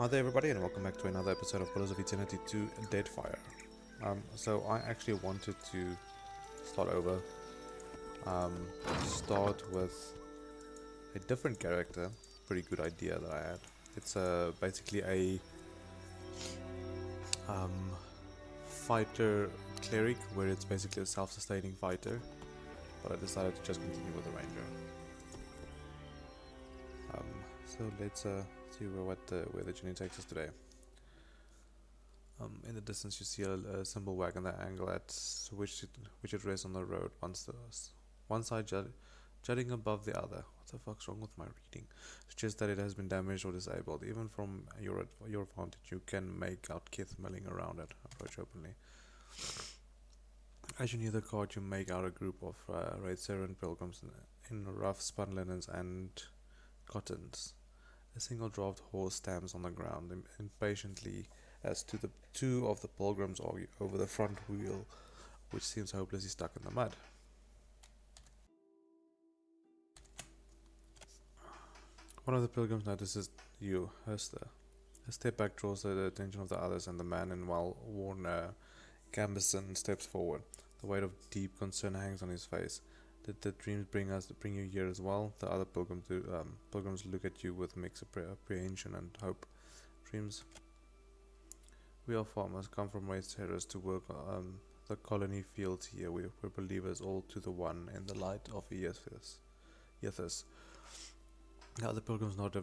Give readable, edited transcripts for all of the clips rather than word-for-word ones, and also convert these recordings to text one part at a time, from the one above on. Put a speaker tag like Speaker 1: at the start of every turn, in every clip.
Speaker 1: Hi there everybody and welcome back to another episode of Pillars of Eternity 2 Deadfire. So I actually wanted to start over, start with a different character, pretty good idea that I had. It's basically a fighter cleric where it's basically a self-sustaining fighter, but I decided to just continue with the ranger. So let's see where the journey takes us today. In the distance, you see a simple wagon that angle at which it rests on the road. One side jutting above the other. What the fuck's wrong with my reading? Suggests that it has been damaged or disabled. Even from your vantage, you can make out Kith milling around it. Approach openly. As you near the cart, you make out a group of servant pilgrims in rough spun linens and cottons. A single draft horse stands on the ground impatiently as the two of the pilgrims argue over the front wheel, which seems hopelessly stuck in the mud. One of the pilgrims notices you, Hester. A step back draws the attention of the others, and the man in well-worn gambeson steps forward. The weight of deep concern hangs on his face. Did the dreams bring you here as well? The other pilgrims look at you with mixed apprehension and hope. Dreams. We are farmers, come from terrace to work the colony fields here. We're believers all to the one in the light of Eothas. The other pilgrims nod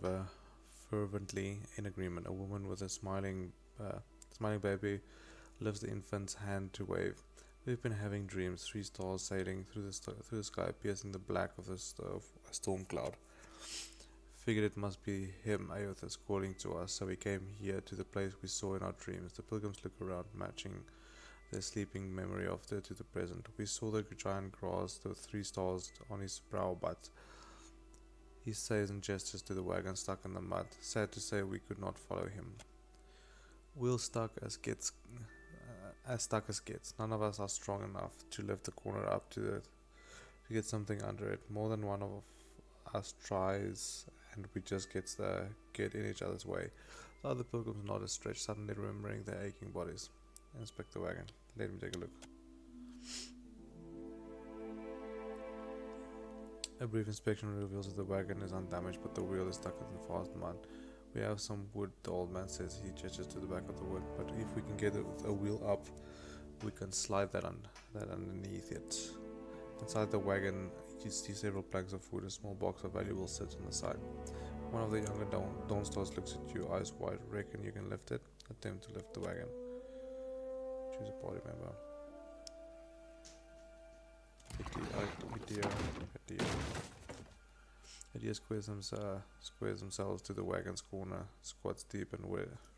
Speaker 1: fervently in agreement. A woman with a smiling baby lifts the infant's hand to wave. We've been having dreams, 3 stars sailing through the sky, piercing the black of a storm cloud. Figured it must be him, Eothas, calling to us, so we came here to the place we saw in our dreams. The pilgrims look around, matching their sleeping memory of to the present. We saw the giant grass, the 3 stars on his brow, but he says and gestures to the wagon stuck in the mud. Sad to say, we could not follow him. We're stuck as gets. None of us are strong enough to lift the corner up to get something under it. More than one of us tries, and we just get in each other's way. The other pilgrims nod a stretch, suddenly remembering their aching bodies. Inspect the wagon. Let me take a look. A brief inspection reveals that the wagon is undamaged, but the wheel is stuck in fast mud. We have some wood, the old man says. He gestures to the back of the wood, but if we can get a wheel up, we can slide that underneath it. Inside the wagon, you see several planks of wood. A small box of valuables sits on the side. One of the younger Dawn Stars looks at you, eyes wide. Reckon you can lift it? Attempt to lift the wagon. Choose a party member. Idea squares themselves to the wagon's corner, squats deep, and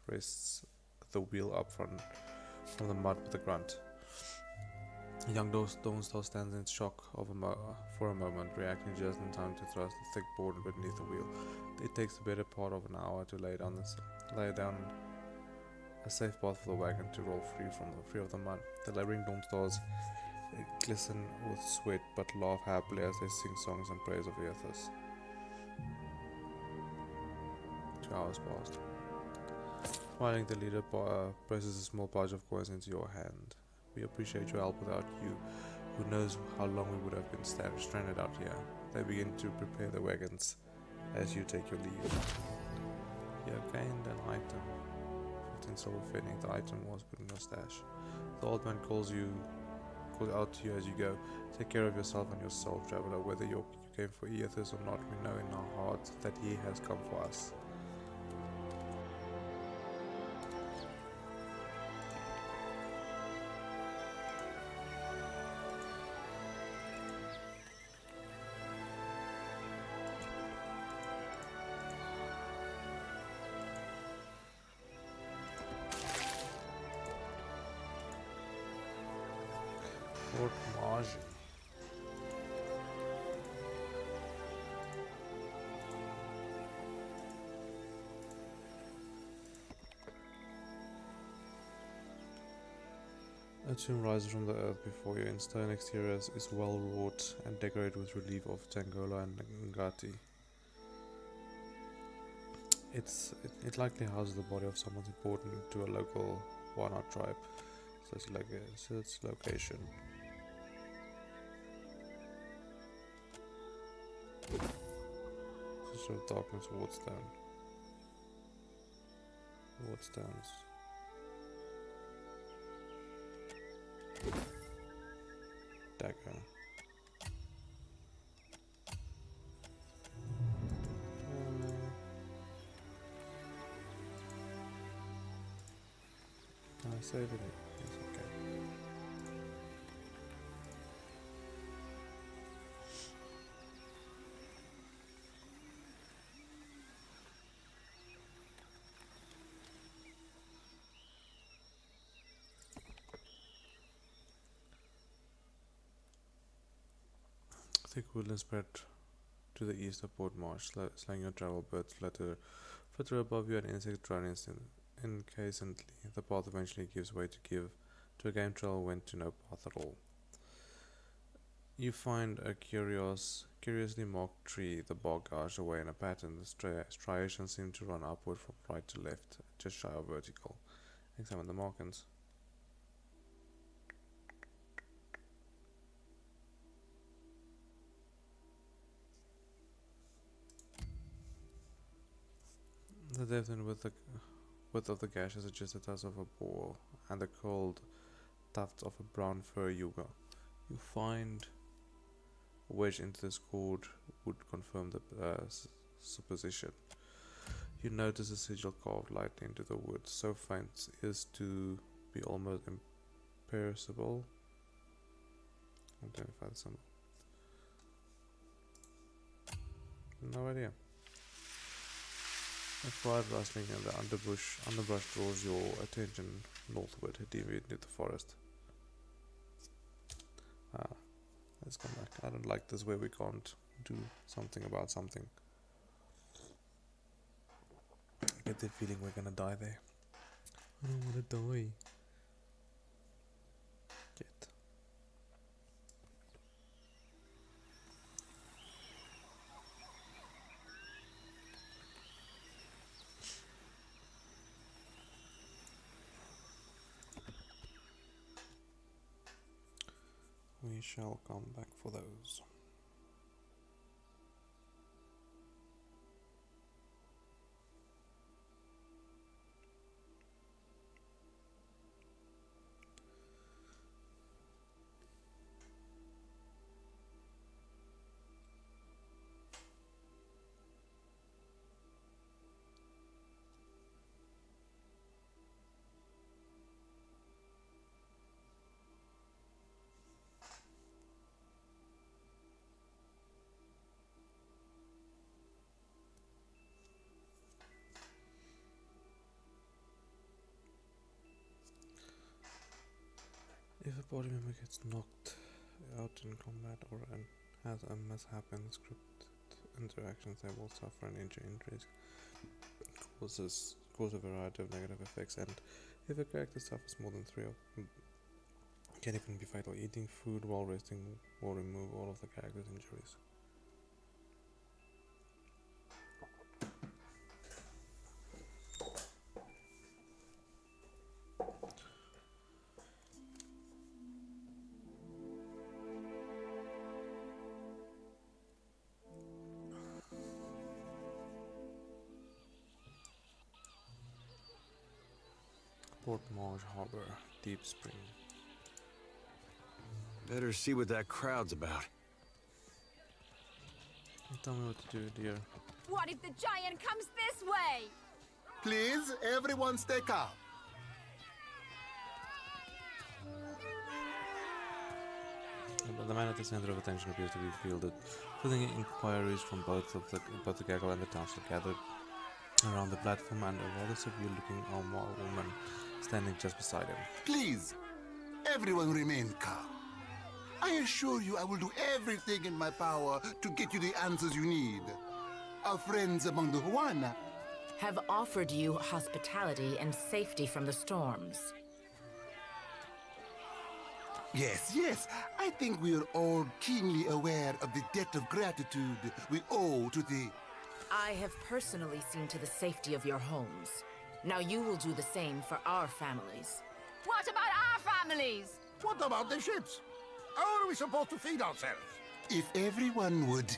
Speaker 1: rests the wheel up from the mud with a grunt. Young Dawn Star stands in shock for a moment, reacting just in time to thrust the thick board beneath the wheel. It takes the better part of an hour to lay down a safe path for the wagon to roll free of the mud. The laboring Dawn Stars glisten with sweat but laugh happily as they sing songs in praise of Eothas. 2 hours passed. Smiling, the leader presses a small pouch of coins into your hand. We appreciate your help. Without you, who knows how long we would have been stranded out here. They begin to prepare the wagons as you take your leave. You have gained an item. 15 silver pfennig. The item was put in your stash. The old man calls out to you as you go. Take care of yourself and your soul, traveler. Whether you came for Eothas or not, we know in our hearts that he has come for us. Port Maje. A tomb rises from the earth before you. In stone exterior is well wrought and decorated with relief of Tangola and Ngati. It likely houses the body of someone important to a local Wana tribe. So it's like its location. Sister of Darkness, Wardstone. Wardstones. Dagger. Can I save it? Yes, okay. Thick woodland spread to the east of Port Maje, slaying your travel birds flutter above you and insects run incessantly. The path eventually gives way to a game trail went to no path at all. You find a curiously marked tree, the bark arched away in a pattern. The striations seem to run upward from right to left, just shy of vertical. Examine the markings. The depth and width of the gash is just the tusk of a boar, and the curled tufts of a brown fur yuga. You find a wedge into this cord would confirm the supposition. You notice a sigil carved lightly into the wood, so faint as to be almost imperceptible. Identify the symbol. No idea. A quiet rustling in the underbrush draws your attention northward, deep into the forest. Let's come back. I don't like this way we can't do something about something. I get the feeling we're gonna die there. I don't wanna die. Yet. We shall come back for those. If a body member gets knocked out in combat or has a mishap in scripted interactions, they will suffer an injuries, cause a variety of negative effects, and if a character suffers more than 3 of them, can even be fatal. Eating food while resting will remove all of the character's injuries. Port Maje Harbor, Deep Spring.
Speaker 2: Better see what that crowd's about.
Speaker 1: Tell me what to do, dear.
Speaker 3: What if the giant comes this way?
Speaker 4: Please, everyone stay calm.
Speaker 1: The man at the center of attention appears to be fielding inquiries from both the gaggle and the council gathered around the platform, and a rather severe-looking Almar woman standing just beside him.
Speaker 4: Please, everyone remain calm. I assure you I will do everything in my power to get you the answers you need. Our friends among the Huana
Speaker 5: have offered you hospitality and safety from the storms.
Speaker 4: Yes, I think we are all keenly aware of the debt of gratitude we owe to the
Speaker 5: I have personally seen to the safety of your homes. Now you will do the same for our families.
Speaker 3: What about our families?
Speaker 6: What about the ships? How are we supposed to feed ourselves?
Speaker 4: If everyone would...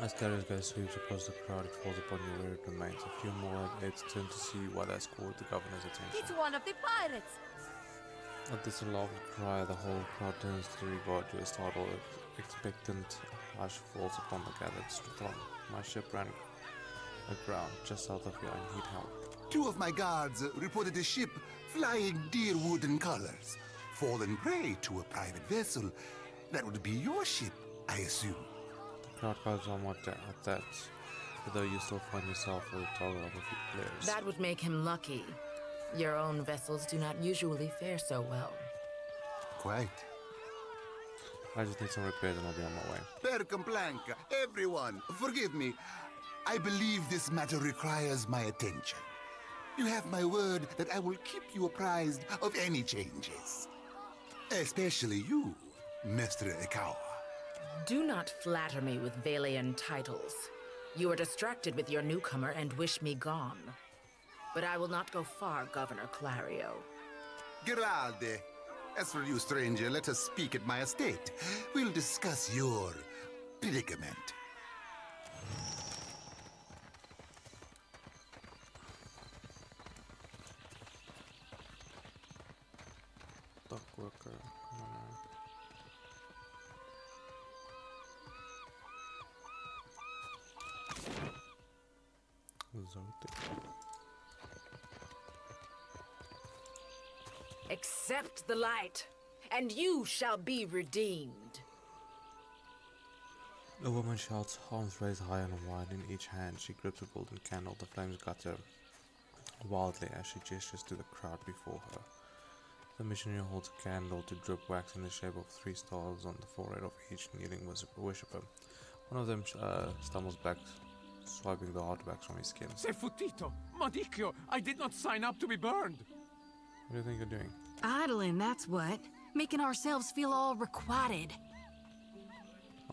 Speaker 1: As carriage guy sweeps across the crowd, it falls upon you where it remains. A few more heads turn to see what has caught the governor's attention.
Speaker 3: It's one of the pirates.
Speaker 1: At this alarmed cry, the whole crowd turns to regard you, a startled, expectant hush falls upon the gathered throng. My ship ran aground just south of here. I need help.
Speaker 4: 2 of my guards reported a ship flying deer wooden colors, fallen prey to a private vessel. That would be your ship, I assume.
Speaker 1: The crowd calls somewhat at that, although you still find yourself with a toggle of a few players.
Speaker 5: That would make him lucky. Your own vessels do not usually fare so well.
Speaker 4: Quite.
Speaker 1: I just need some repairs and I'll be on my way.
Speaker 4: Per complanca, everyone, forgive me. I believe this matter requires my attention. You have my word that I will keep you apprised of any changes. Especially you, Mr. Ikawa.
Speaker 5: Do not flatter me with Valian titles. You are distracted with your newcomer and wish me gone. But I will not go far, Governor Clario.
Speaker 4: Grade. As for you, stranger, let us speak at my estate. We'll discuss your predicament.
Speaker 1: Dock worker. Zotic.
Speaker 5: Accept the light, and you shall be redeemed.
Speaker 1: A woman shouts, arms raised high and wide. In each hand, she grips a golden candle. The flames gutter wildly as she gestures to the crowd before her. The missionary holds a candle to drip wax in the shape of 3 stars on the forehead of each kneeling worshipper. One of them stumbles back, swiping the artifacts from his skin.
Speaker 7: Se futito! Madicchio! I did not sign up to be burned!
Speaker 1: What do you think you're doing?
Speaker 8: Idling, that's what. Making ourselves feel all requited.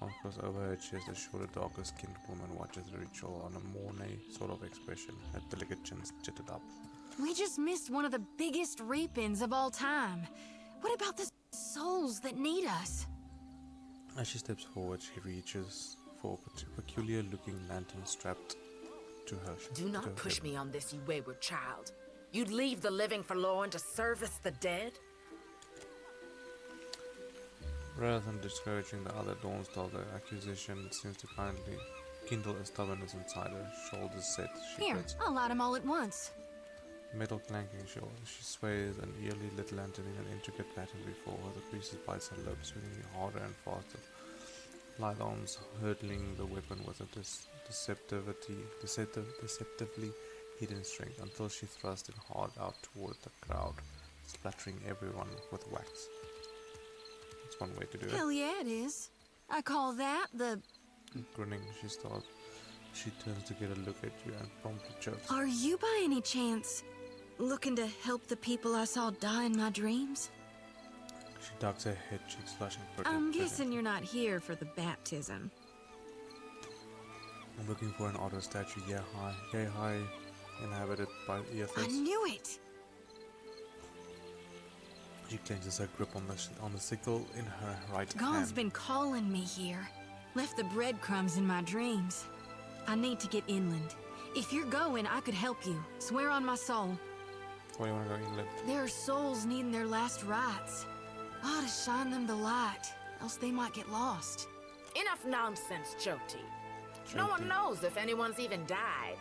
Speaker 1: Of course, overhead she has a shorter, darker skinned woman watches the ritual on a Mornay sort of expression, her delicate chin's jittered up.
Speaker 8: We just missed one of the biggest reap-ins of all time. What about the souls that need us?
Speaker 1: As she steps forward, she reaches for a peculiar-looking lantern strapped to her.
Speaker 5: Do not push me on this, you wayward child. You'd leave the living forlorn to service the dead?
Speaker 1: Rather than discouraging the other Dawnstar, the accusation seems to kindly kindle a stubbornness inside her. Shoulders set, she
Speaker 8: Here,
Speaker 1: grits.
Speaker 8: I'll light them all at once.
Speaker 1: Metal clanking shoulders, she sways an eerily lit lantern in an intricate pattern before her. The creases bites her lips, swinging harder and faster. Lythons hurtling the weapon with a deceptively hidden strength until she thrust it hard out toward the crowd, splattering everyone with wax. That's one way to do it.
Speaker 8: Hell yeah, it is. I call that the...
Speaker 1: Grinning, she starts. She turns to get a look at you and promptly chokes.
Speaker 8: Are you by any chance looking to help the people I saw die in my dreams?
Speaker 1: She ducks her head, cheeks flushing.
Speaker 8: I'm guessing you're not here for the baptism.
Speaker 1: I'm looking for an otter statue, yay high, inhabited by Eothas.
Speaker 8: I knew it!
Speaker 1: She clenches her grip on the sickle in her right
Speaker 8: God's
Speaker 1: hand.
Speaker 8: been calling me here. Left the breadcrumbs in my dreams. I need to get inland. If you're going, I could help you. Swear on my soul.
Speaker 1: Why do you want to go inland?
Speaker 8: There are souls needing their last rites. I ought to shine them the light, else they might get lost.
Speaker 5: Enough nonsense, Choti. No one knows if anyone's even died.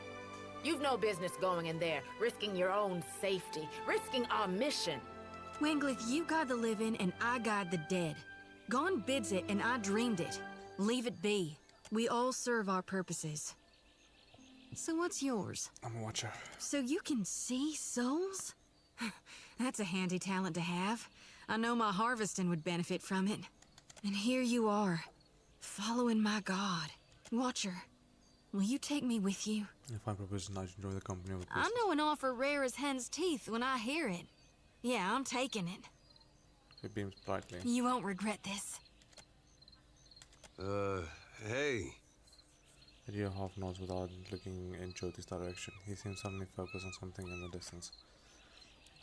Speaker 5: You've no business going in there, risking your own safety, risking our mission.
Speaker 8: Wenglith, you guide the living and I guide the dead. Gon bids it and I dreamed it. Leave it be. We all serve our purposes. So what's yours?
Speaker 1: I'm a watcher.
Speaker 8: So you can see souls? That's a handy talent to have. I know my harvesting would benefit from it. And here you are, following my god. Watcher, will you take me with you?
Speaker 1: If I propose I enjoy the company of the
Speaker 8: I know an offer rare as hen's teeth when I hear it. Yeah, I'm taking it.
Speaker 1: She beams brightly.
Speaker 8: You won't regret this.
Speaker 2: Hey.
Speaker 1: Sashia half nods without looking in Jyoti's direction. He seems suddenly focused on something in the distance.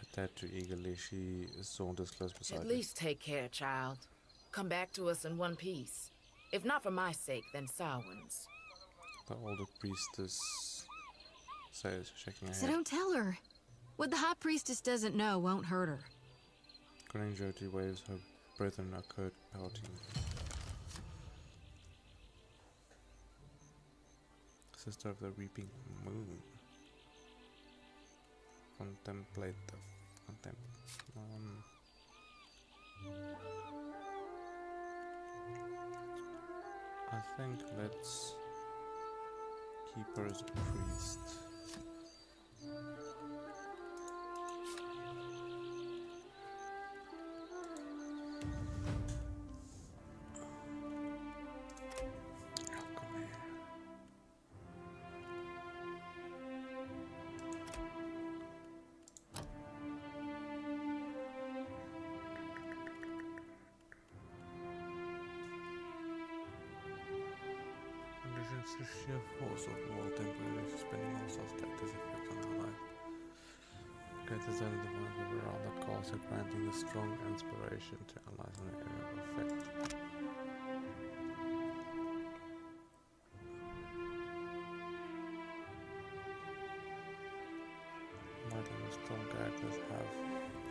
Speaker 1: A tad too eagerly, she saunters close beside
Speaker 5: At
Speaker 1: him.
Speaker 5: least take care, child. Come back to us in one piece. If not for my sake, then Samhain's.
Speaker 1: The older priestess says, shaking her
Speaker 8: So
Speaker 1: head.
Speaker 8: don't tell her. What the High Priestess doesn't know won't hurt her.
Speaker 1: Grinning, Jyoti waves her brethren a curt pouting. Sister of the Reaping Moon. Contemplative. I think let's keep her as a priest. Come here. Conditions the sheer force of war temporarily suspending all such tactics effect on her life. Great design of the mind around the cause of granting a strong inspiration to analyze an area of effect. Might and strong characters have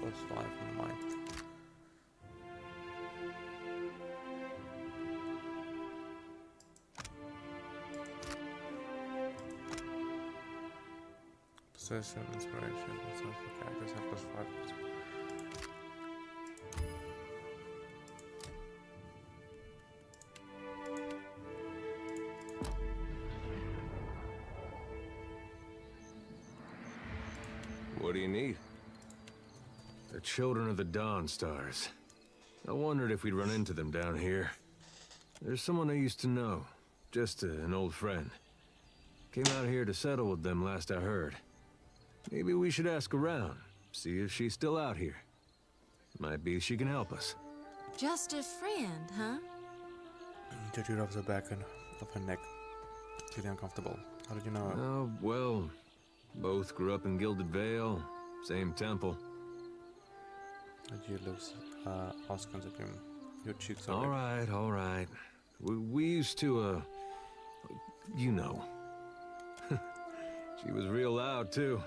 Speaker 1: +5 in might. Possession, inspiration, and social characters have +5.
Speaker 2: What do you need? The children of the Dawn Stars. I wondered if we'd run into them down here. There's someone I used to know. Just an old friend. Came out here to settle with them last I heard. Maybe we should ask around, see if she's still out here. Might be she can help us.
Speaker 8: Just a friend, huh?
Speaker 1: Jyoti rubs the back of her neck, feeling uncomfortable. How did you know?
Speaker 2: Oh, well, both grew up in Gilded Vale, same temple.
Speaker 1: Jyoti looks askance at him. Your cheeks are
Speaker 2: All right. We used to, you know. She was real loud, too.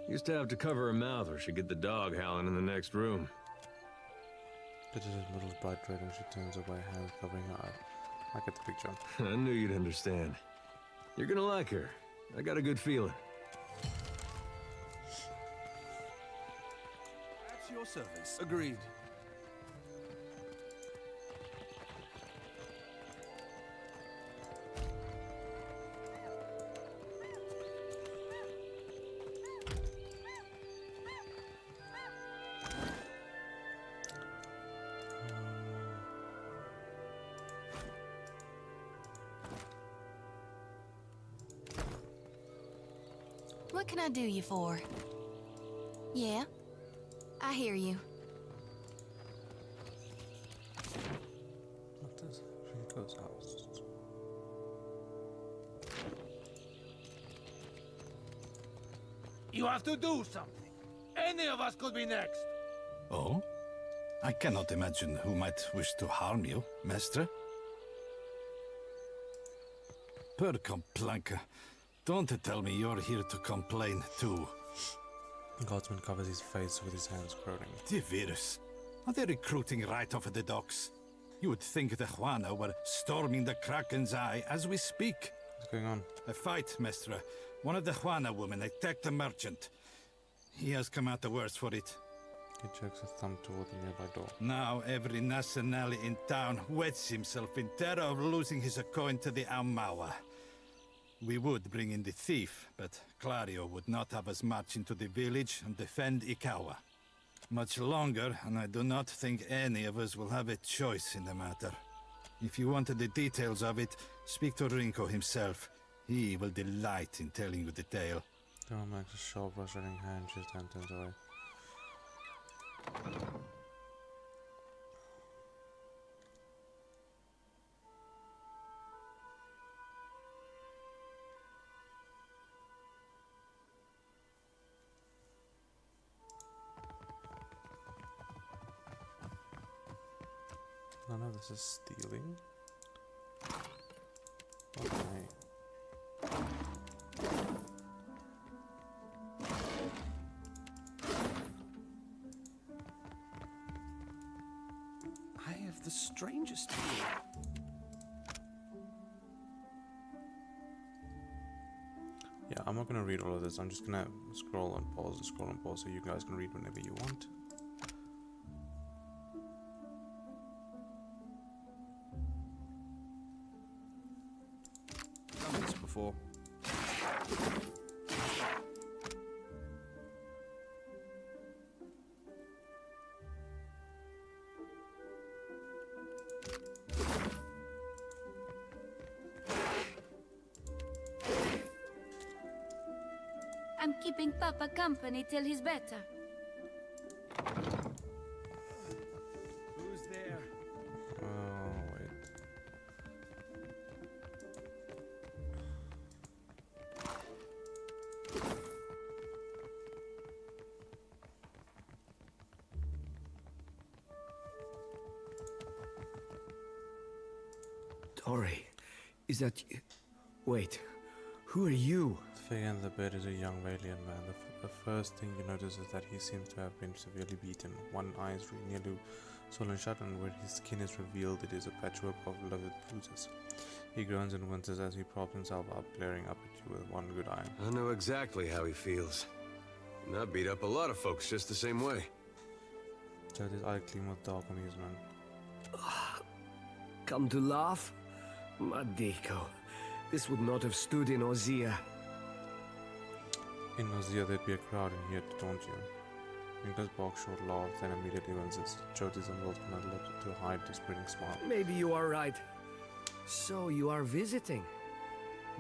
Speaker 2: Used to have to cover her mouth or she'd get the dog howling in the next room.
Speaker 1: Jyoti's middle is bright red and she turns away, hands covering her eye. I get the picture.
Speaker 2: I knew you'd understand. You're gonna like her. I got a good feeling.
Speaker 9: At your service. Agreed.
Speaker 8: What can I do you for? Yeah, I hear you.
Speaker 1: What does Rinco's house?
Speaker 6: You have to do something. Any of us could be next.
Speaker 10: Oh? I cannot imagine who might wish to harm you, Mestre. Per complanca. Don't tell me you're here to complain, too.
Speaker 1: The guardsman covers his face with his hands, groaning.
Speaker 10: The virus. Are they recruiting right off of the docks? You would think the Juana were storming the Kraken's Eye as we speak.
Speaker 1: What's going on?
Speaker 10: A fight, Mestre. One of the Juana women attacked the merchant. He has come out the worse for it.
Speaker 1: He jerks a thumb toward the nearby door.
Speaker 10: Now every nationale in town wets himself in terror of losing his coin to the Aumaua. We would bring in the thief, but Clario would not have us march into the village and defend Ikawa. Much longer, and I do not think any of us will have a choice in the matter. If you wanted the details of it, speak to Rinco himself. He will delight in telling you the tale.
Speaker 1: The woman makes a sharp, rushing hand, she turns away. None of this is stealing. Okay.
Speaker 9: I have the strangest feeling.
Speaker 1: Yeah, I'm not gonna read all of this. I'm just gonna scroll and pause so you guys can read whenever you want.
Speaker 9: Done this before.
Speaker 3: I'm keeping Papa company till he's better.
Speaker 9: Who's there?
Speaker 1: Oh, wait.
Speaker 11: Tori, is that you? Wait, who are you?
Speaker 1: The figure in the bed is a young Valiant man. The first thing you notice is that he seems to have been severely beaten. One eye is nearly swollen shut, and where his skin is revealed, it is a patchwork of livid bruises. He groans and winces as he props himself up, glaring up at you with one good eye.
Speaker 2: I know exactly how he feels. And I beat up a lot of folks just the same way.
Speaker 1: His eye gleam with dark amusement.
Speaker 11: Come to laugh? Madiko, this would not have stood in Ozia.
Speaker 1: In Ozia, there'd be a crowd in here to taunt you. Rinco's bark short laugh, then immediately winces. Chotis and Wills cannot let to hide the spreading smile.
Speaker 11: Maybe you are right. So you are visiting.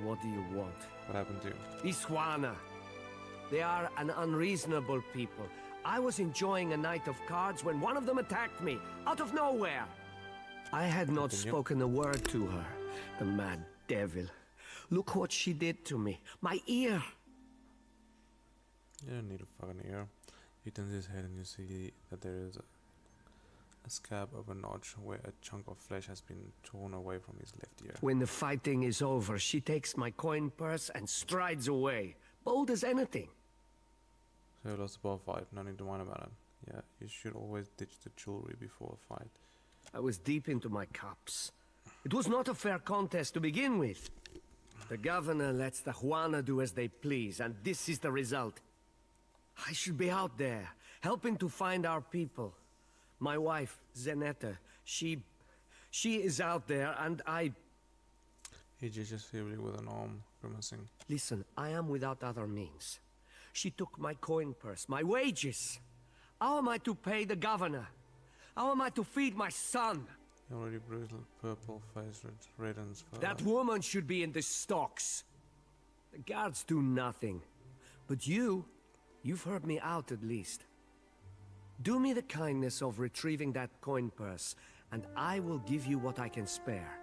Speaker 11: What do you want?
Speaker 1: What happened to you?
Speaker 11: Iswana. They are an unreasonable people. I was enjoying a night of cards when one of them attacked me, out of nowhere. I had not spoken a word to her. The mad devil. Look what she did to me. My ear.
Speaker 1: You don't need a fucking ear. He turns his head and you see that there is a scab of a notch where a chunk of flesh has been torn away from his left ear.
Speaker 11: When the fighting is over, she takes my coin purse and strides away. Bold as anything.
Speaker 1: So you lost the bar fight, no need to whine about it. Yeah, you should always ditch the jewelry before a fight.
Speaker 11: I was deep into my cups. It was not a fair contest to begin with. The governor lets the Juana do as they please, and this is the result. I should be out there, helping to find our people. My wife, Zenetta, she is out there, and I...
Speaker 1: He gestures feebly with an arm, grimacing.
Speaker 11: Listen, I am without other means. She took my coin purse, my wages. How am I to pay the governor? How am I to feed my son?
Speaker 1: The already brutal purple face reddens for...
Speaker 11: That woman should be in the stocks. The guards do nothing. But you've heard me out at least. Do me the kindness of retrieving that coin purse, and I will give you what I can spare.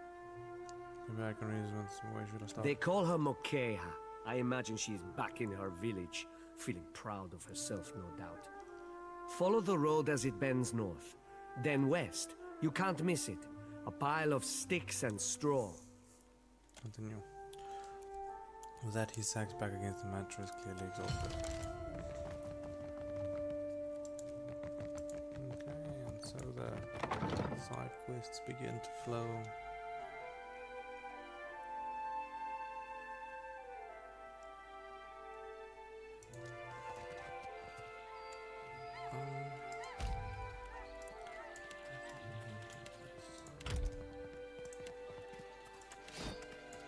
Speaker 1: Maybe I can reason with where should I start?
Speaker 11: They call her Mokeha. I imagine she is back in her village, feeling proud of herself, no doubt. Follow the road as it bends north. Then west. You can't miss it. A pile of sticks and straw.
Speaker 1: Continue. With that, he sags back against the mattress, clearly exhausted. Okay, and so the side quests begin to flow.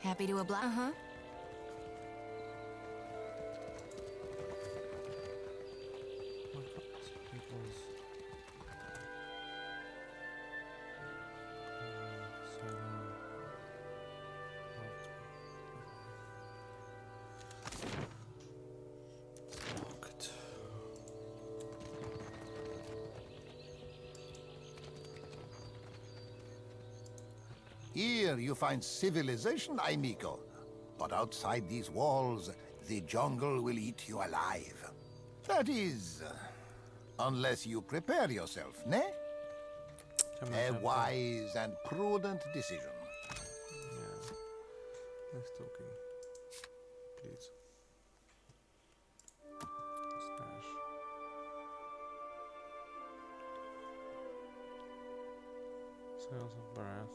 Speaker 8: Happy to oblige? Uh-huh.
Speaker 4: Here you find civilization, amigo. But outside these walls, the jungle will eat you alive. That is, unless you prepare yourself, ne?
Speaker 1: A
Speaker 12: wise and prudent decision.
Speaker 1: Yeah. Nice talking. Please. Stash. Sails of Barath.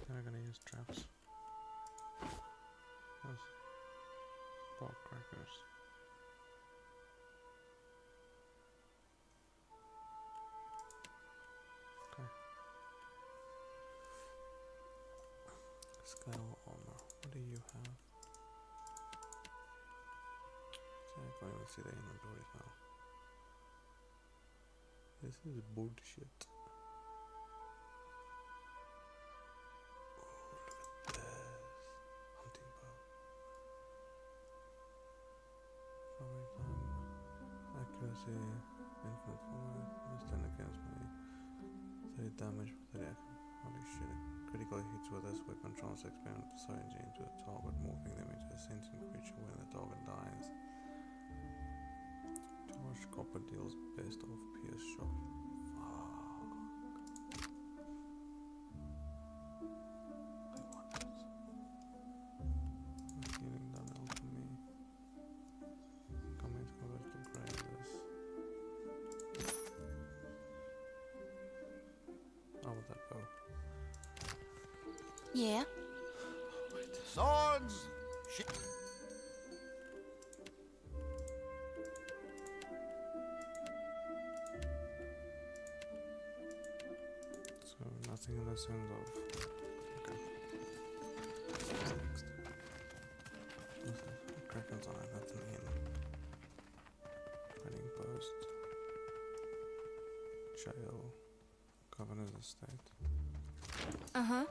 Speaker 1: They're gonna use traps. Those ball crackers. Okay. Scale armor. What do you have? See, I can't even see the inventories now. This is bullshit. Accuracy, infinite format, withstand against me, 30 damage per 30 action. Holy shit. Critical hits with this weapon transfers expand the syringe into a target, moving them into a sentient creature when the target dies. Charge copper deals best of pierce shock.
Speaker 3: Yeah?
Speaker 12: Swords!
Speaker 1: So nothing in the sense of. Okay. What's next? What's that? Kraken's eye, that's an inn. Hiding post. Jail. Governor's estate.
Speaker 3: Uh-huh.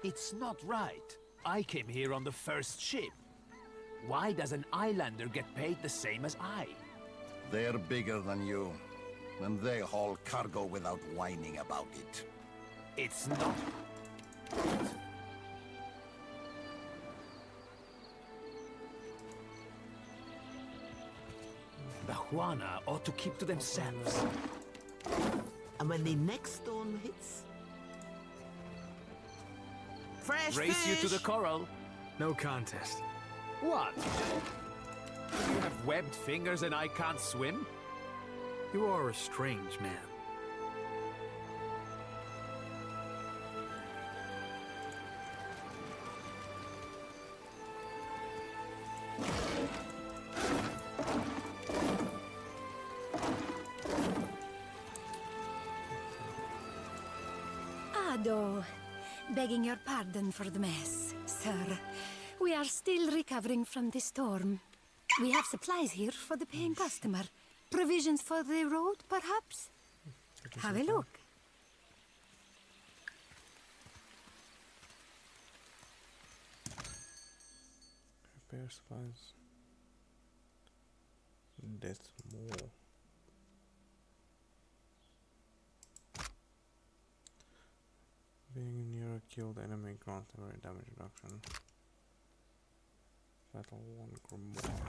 Speaker 6: It's not right. I came here on the first ship. Why does an islander get paid the same as I?
Speaker 12: They're bigger than you, and they haul cargo without whining about it.
Speaker 6: It's not... The Juana ought to keep to themselves.
Speaker 13: And when the next storm hits...
Speaker 6: Fresh Race fish. You to the coral.
Speaker 7: No contest.
Speaker 6: What? You have webbed fingers and I can't swim?
Speaker 7: You are a strange man.
Speaker 14: Ado, begging your pardon for the mess, sir. We are still recovering from the storm. We have supplies here for the paying customer. Provisions for the road, perhaps? Have a look.
Speaker 1: Repair supplies. Death more. Being near a killed enemy grants temporary damage reduction. Battle 1 Grimoire.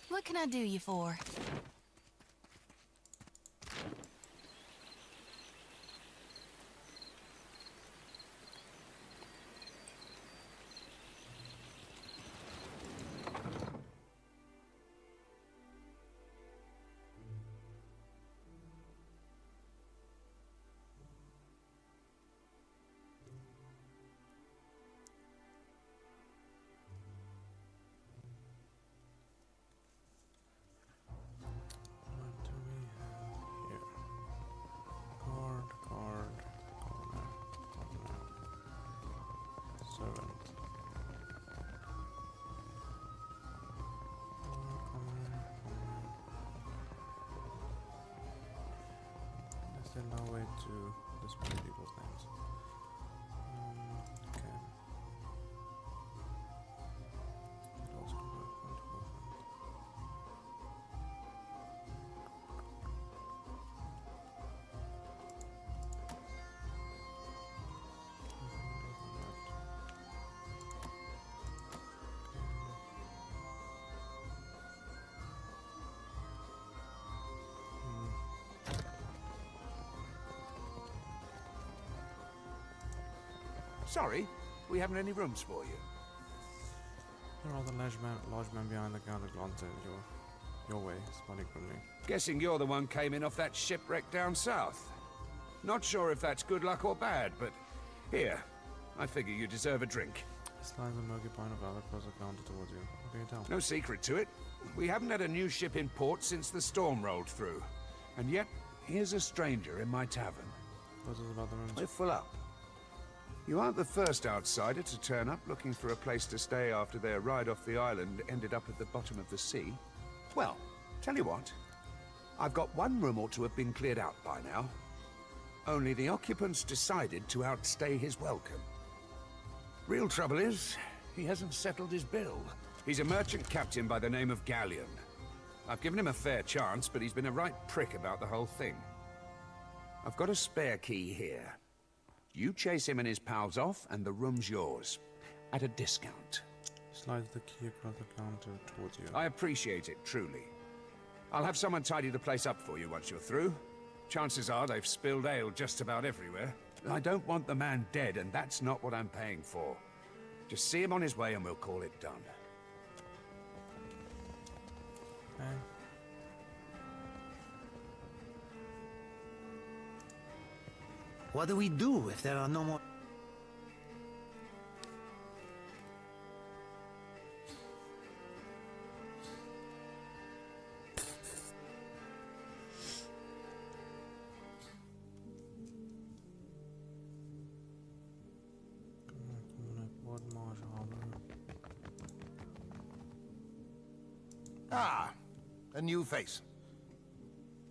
Speaker 3: What can I do you for?
Speaker 1: there no way to display people's names? Okay. What else could I find?
Speaker 7: Sorry, we haven't any rooms for you.
Speaker 1: A rather large man behind the counter glanced at your way, smiling grimly.
Speaker 7: Guessing you're the one came in off that shipwreck down south. Not sure if that's good luck or bad, but here, I figure you deserve a drink.
Speaker 1: He slides a murky pint of ale across the counter towards you. What can you tell?
Speaker 7: No secret to it. We haven't had a new ship in port since the storm rolled through. And yet, here's a stranger in my tavern.
Speaker 1: What is it about the rooms?
Speaker 7: We're full up. You aren't the first outsider to turn up looking for a place to stay after their ride off the island ended up at the bottom of the sea. Well, tell you what. I've got one room or two have been cleared out by now. Only the occupants decided to outstay his welcome. Real trouble is, he hasn't settled his bill. He's a merchant captain by the name of Galleon. I've given him a fair chance, but he's been a right prick about the whole thing. I've got a spare key here. You chase him and his pals off, and the room's yours. At a discount.
Speaker 1: Slides the key across the counter towards you.
Speaker 7: I appreciate it, truly. I'll have someone tidy the place up for you once you're through. Chances are they've spilled ale just about everywhere. I don't want the man dead, and that's not what I'm paying for. Just see him on his way and we'll call it done.
Speaker 1: Okay.
Speaker 13: What do we do if there are no more?
Speaker 1: Port Maje harbor.
Speaker 12: Ah, a new face.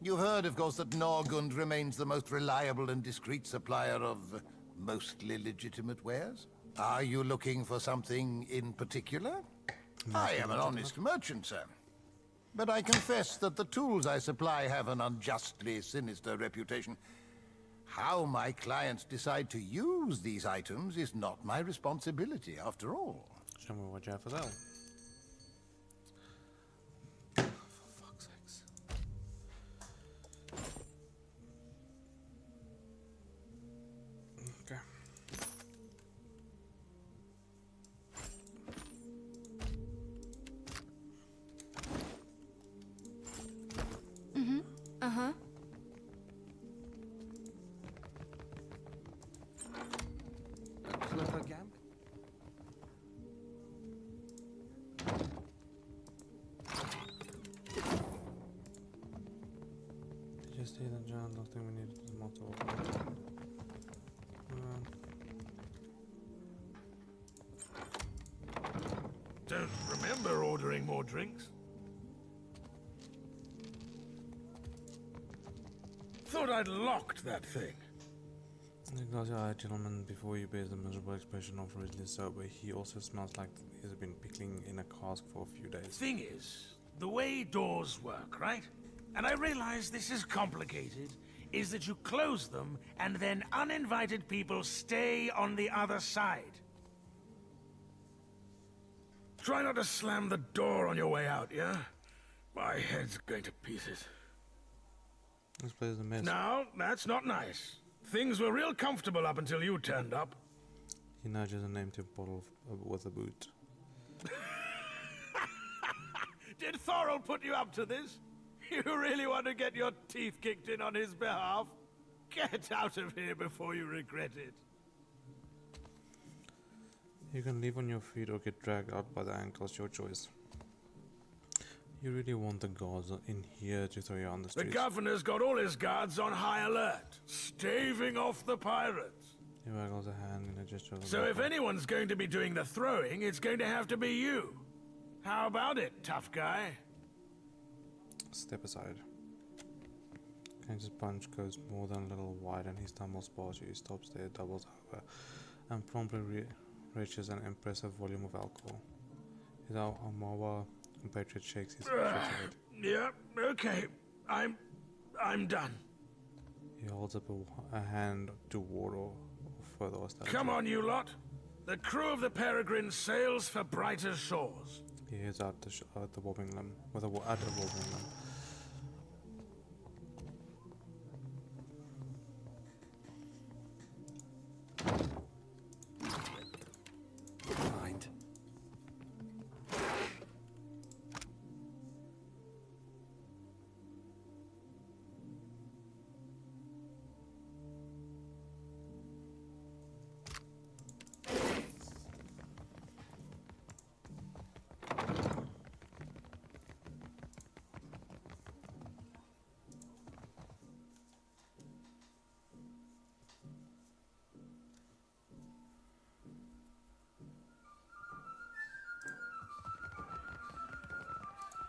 Speaker 12: You've heard, of course, that Norgund remains the most reliable and discreet supplier of mostly legitimate wares. Are you looking for something in particular? I am an honest merchant, sir. But I confess that the tools I supply have an unjustly sinister reputation. How my clients decide to use these items is not my responsibility, after all.
Speaker 1: Show me what you have for that. Okay.
Speaker 8: Mm-hmm. Uh-huh.
Speaker 9: A clever gambit.
Speaker 1: Did you see the giant thing we needed was multiple?
Speaker 15: Don't remember ordering more drinks. Thought I'd locked that thing.
Speaker 1: The gentleman before you bears a miserable expression of readily sober. He also smells like he's been pickling in a cask for a few days.
Speaker 15: Thing is, the way doors work, right? And I realize this is complicated, is that you close them and then uninvited people stay on the other side. Try not to slam the door on your way out, yeah? My head's going to pieces.
Speaker 1: This place is a mess.
Speaker 15: Now, that's not nice. Things were real comfortable up until you turned up.
Speaker 1: He nudges an empty bottle with a boot.
Speaker 15: Did Thorol put you up to this? You really want to get your teeth kicked in on his behalf? Get out of here before you regret it.
Speaker 1: You can leave on your feet or get dragged out by the ankles, your choice. You really want the guards in here to throw you on the streets?
Speaker 15: The governor's got all his guards on high alert, staving off the pirates.
Speaker 1: He waggles a hand in a gesture of
Speaker 15: So if anyone's going to be doing the throwing, it's going to have to be you. How about it, tough guy?
Speaker 1: Step aside. Okay, Changes punch goes more than a little wide and he stumbles past you. He stops there, doubles over, and promptly reaches an impressive volume of alcohol. His Amawa compatriot shakes his head.
Speaker 15: Yeah, okay. I'm done.
Speaker 1: He holds up a hand to ward off further hostility.
Speaker 15: Come on, you lot. The crew of the Peregrine sails for brighter shores.
Speaker 1: He heads out the wobbling limb with a wobbling limb.
Speaker 7: Mind.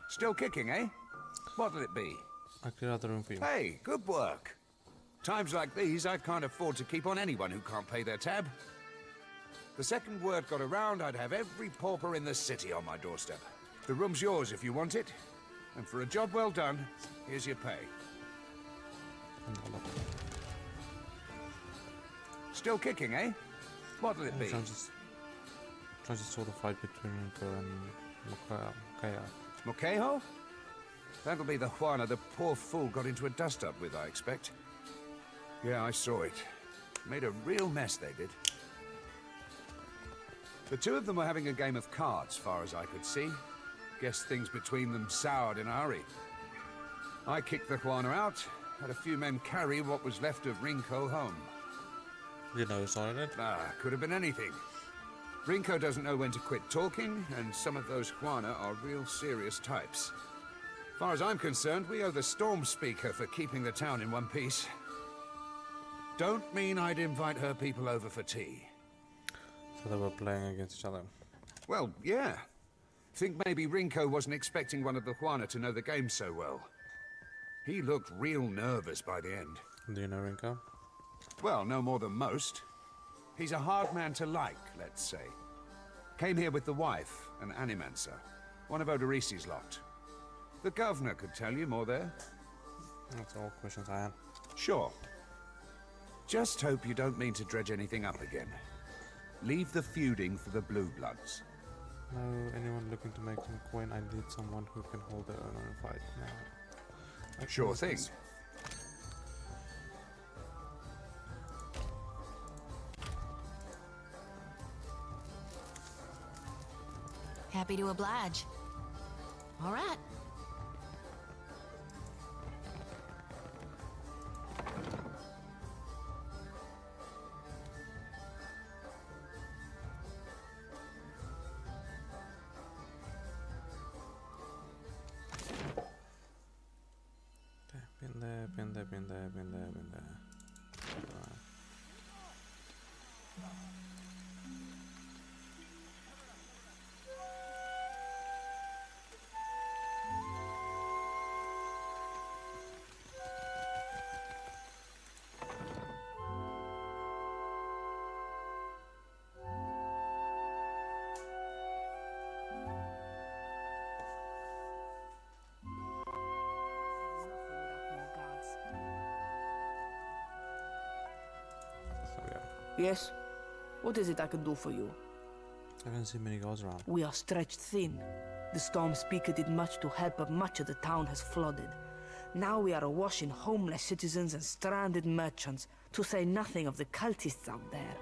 Speaker 7: Still kicking, eh? What'll it be?
Speaker 1: I clear out the room for you.
Speaker 7: Hey, good work. Times like these, I can't afford to keep on anyone who can't pay their tab. The second word got around, I'd have every pauper in the city on my doorstep. The room's yours if you want it. And for a job well done, here's your pay. Still kicking, eh? What'll it be?
Speaker 1: Trying to sort the fight between Rinco and Mukaya.
Speaker 7: Mokeho? That'll be the Juana the poor fool got into a dust-up with, I expect. Yeah, I saw it. Made a real mess, they did. The two of them were having a game of cards, far as I could see. Guess things between them soured in a hurry. I kicked the Juana out, had a few men carry what was left of Rinco home.
Speaker 1: You know, sorry, it?
Speaker 7: Could have been anything. Rinco doesn't know when to quit talking, and some of those Juana are real serious types. Far as I'm concerned, we owe the Storm Speaker for keeping the town in one piece. Don't mean I'd invite her people over for tea.
Speaker 1: So they were playing against each other?
Speaker 7: Well, yeah. Think maybe Rinco wasn't expecting one of the Juana to know the game so well. He looked real nervous by the end.
Speaker 1: Do you know Rinco?
Speaker 7: Well, no more than most. He's a hard man to like, let's say. Came here with the wife, an animancer, one of Odorisi's lot. The governor could tell you more there.
Speaker 1: That's all questions I have.
Speaker 7: Sure. Just hope you don't mean to dredge anything up again. Leave the feuding for the Blue Bloods.
Speaker 1: No, anyone looking to make some coin, I need someone who can hold their own in a fight now.
Speaker 7: Sure thing.
Speaker 8: Happy to oblige. All right.
Speaker 1: Been there.
Speaker 16: Yes? What is it I can do for you?
Speaker 1: I don't see many guards around.
Speaker 16: We are stretched thin. The Storm Speaker did much to help, but much of the town has flooded. Now we are awash in homeless citizens and stranded merchants, to say nothing of the cultists out there.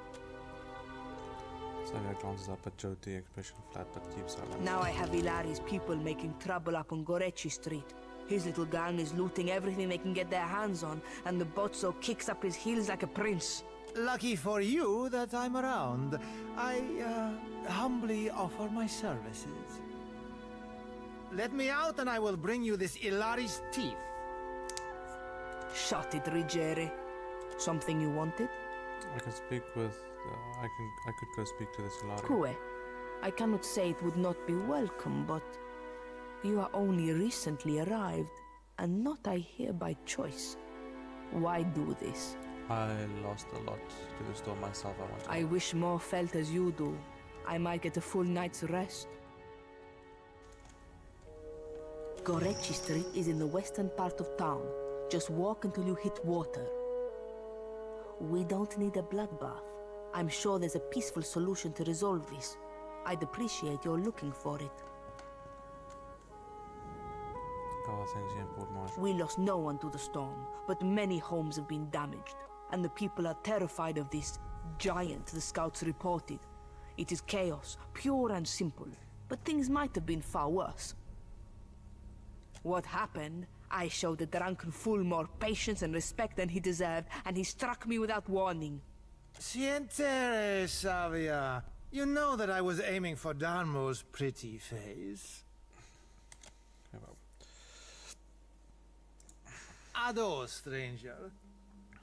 Speaker 1: Saga glances up at Jyoti, expression flat but keeps silent.
Speaker 16: Now I have Ilari's people making trouble up on Gorechi Street. His little gang is looting everything they can get their hands on, and the Botso kicks up his heels like a prince.
Speaker 6: Lucky for you that I'm around. I humbly offer my services. Let me out and I will bring you this Ilari's teeth.
Speaker 16: Shut it, Rigere. Something you wanted?
Speaker 1: I can speak with... I could go speak to this Ilari.
Speaker 16: Kue, I cannot say it would not be welcome, but you are only recently arrived, and not, I hear, by choice. Why do this?
Speaker 1: I lost a lot to the storm myself.
Speaker 16: I wish more felt as you do. I might get a full night's rest. Gorechi Street is in the western part of town. Just walk until you hit water. We don't need a bloodbath. I'm sure there's a peaceful solution to resolve this. I'd appreciate your looking for it.
Speaker 1: Oh, thanks again, Port Maje.
Speaker 16: We lost no one to the storm, but many homes have been damaged, and the people are terrified of this giant the scouts reported. It is chaos, pure and simple, but things might have been far worse. What happened? I showed the drunken fool more patience and respect than he deserved, and he struck me without warning.
Speaker 6: Sientere, Savia. You know that I was aiming for Darmo's pretty face. Ado, stranger.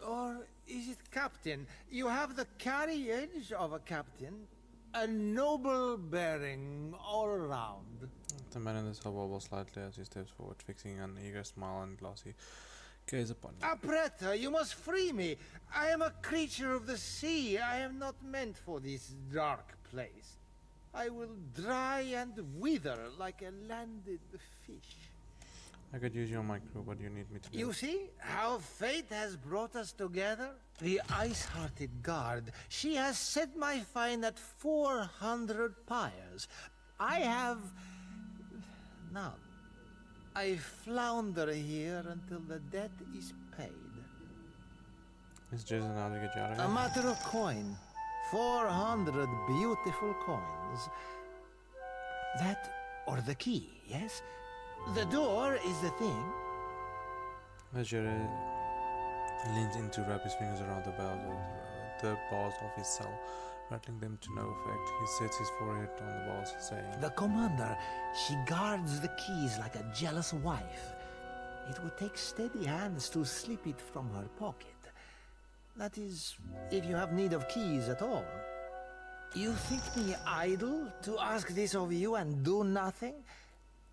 Speaker 6: Or is it captain? You have the carriage of a captain. A noble bearing all around.
Speaker 1: The man in the cell wobbles slightly as he steps forward, fixing an eager smile and glossy gaze upon you.
Speaker 6: Apretta, you must free me. I am a creature of the sea. I am not meant for this dark place. I will dry and wither like a landed fish.
Speaker 1: I could use you on my crew. What do you need me to do?
Speaker 6: You see how fate has brought us together? The ice-hearted guard. She has set my fine at 400 pyres. I have none. I flounder here until the debt is paid.
Speaker 1: Is Jason how to get you out of here?
Speaker 6: A matter of coin. 400 beautiful coins. That or the key, yes? The door is the thing.
Speaker 1: Azure leans in to wrap his fingers around the bars of his cell, rattling them to no effect. He sets his forehead on the bars, saying,
Speaker 6: The commander, she guards the keys like a jealous wife. It would take steady hands to slip it from her pocket. That is, if you have need of keys at all. You think me idle to ask this of you and do nothing?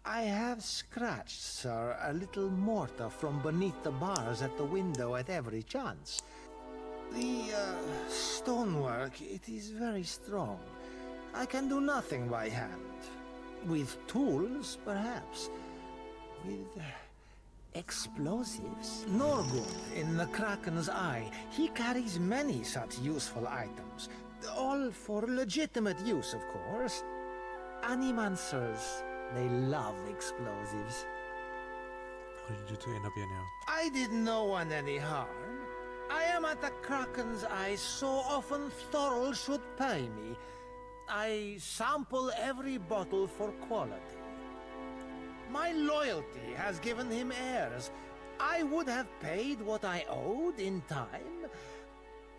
Speaker 6: I have scratched, sir, a little mortar from beneath the bars at the window at every chance. The stonework, it is very strong. I can do nothing by hand. With tools, perhaps. With explosives? Norgund in the Kraken's eye. He carries many such useful items. All for legitimate use, of course. Animancers. They love explosives.
Speaker 1: What did you do to end up here now?
Speaker 6: I did no one any harm. I am at the Kraken's eye so often Thorol should pay me. I sample every bottle for quality. My loyalty has given him heirs. I would have paid what I owed in time.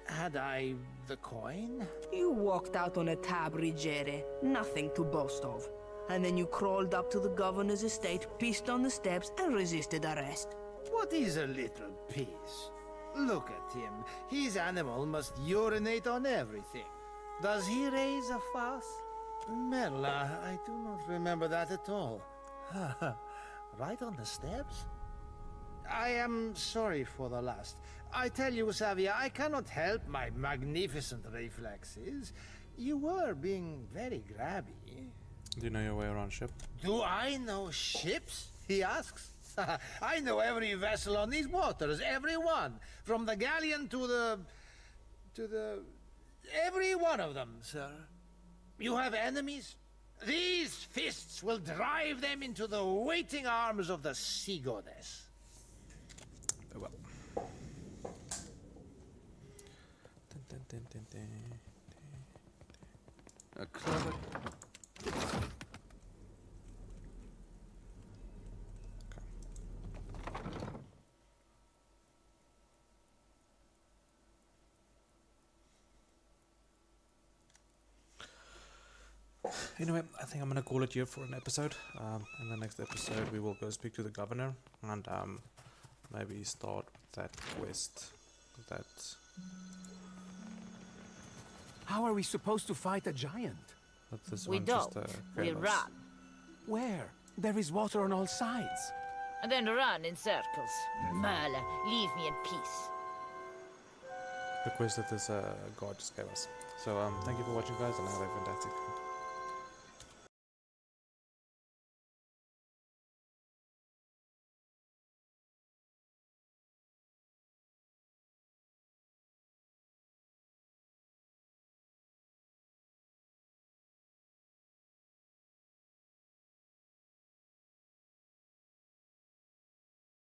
Speaker 6: Had I the coin?
Speaker 16: You walked out on a tab, Rigere. Nothing to boast of. And then you crawled up to the governor's estate, pissed on the steps, and resisted arrest.
Speaker 6: What is a little piece? Look at him. His animal must urinate on everything. Does he raise a fuss? Merla, I do not remember that at all. Right on the steps? I am sorry for the last. I tell you, Savia, I cannot help my magnificent reflexes. You were being very grabby.
Speaker 1: Do you know your way around ship?
Speaker 6: Do I know ships? He asks. I know every vessel on these waters, every one. From the galleon to the... every one of them, sir. You have enemies? These fists will drive them into the waiting arms of the sea goddess.
Speaker 1: Well.
Speaker 9: A clever...
Speaker 1: Anyway, I think I'm gonna call it here for an episode. In the next episode, we will go speak to the governor and maybe start that quest.
Speaker 7: How are we supposed to fight a giant?
Speaker 5: We don't. We run.
Speaker 7: Where? There is water on all sides.
Speaker 5: and then run in circles. Merle, leave me in peace.
Speaker 1: The quest that this god just gave us. So thank you for watching, guys, and have a fantastic